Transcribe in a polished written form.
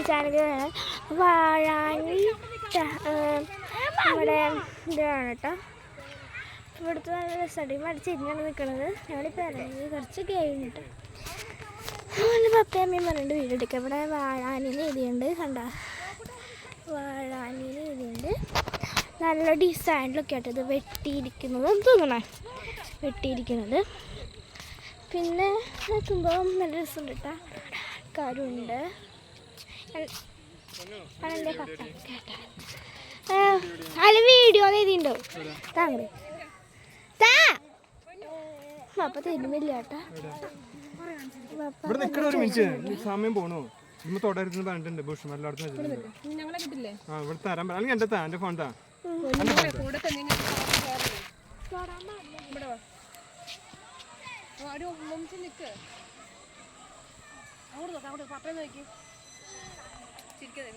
ചാനലാണ് വാഴാനി നമ്മുടെ ഇതാണ് കേട്ടോ. ഇവിടുത്തെ നല്ല രസമുണ്ട്. ഈ മടിച്ചിരിഞ്ഞാണ് നിൽക്കുന്നത്. ഞങ്ങളിപ്പോൾ ഇറങ്ങി കുറച്ച് കഴിഞ്ഞിട്ട് പപ്പയമ്മയും പറഞ്ഞിട്ട് വീഡിയോ എടുക്കുക. ഇവിടെ വാഴാനിന്ന് എഴുതിയുണ്ട്, കണ്ട വാഴാനിന്ന് എഴുതിയുണ്ട്. നല്ല ഡിസൈനിലൊക്കെ ആയിട്ട് ഇത് വെട്ടിയിരിക്കുന്നത് തോന്നണേ, വെട്ടിയിരിക്കുന്നത്. പിന്നെ നോക്കുമ്പോൾ നല്ല രസമുണ്ട് കേട്ടോ. ആൾക്കാരുണ്ട്. എൻ്റെ പപ്പ കേട്ടോ അല്ല വീഡിയോ എഴുതിയിട്ടുണ്ടോ താങ്കൾ പപ്പ തരുന്നില്ല കേട്ടാ. സമയം പോണോ തുടരുന്ന പറഞ്ഞിട്ടുണ്ട് ഭൂഷം എല്ലായിടത്തും ഇവിടെ തരാൻ അല്ലെങ്കിൽ എന്റെ എന്റെ ഫോൺ താ പപ്പ നോക്കി ചിരിക്കാതെ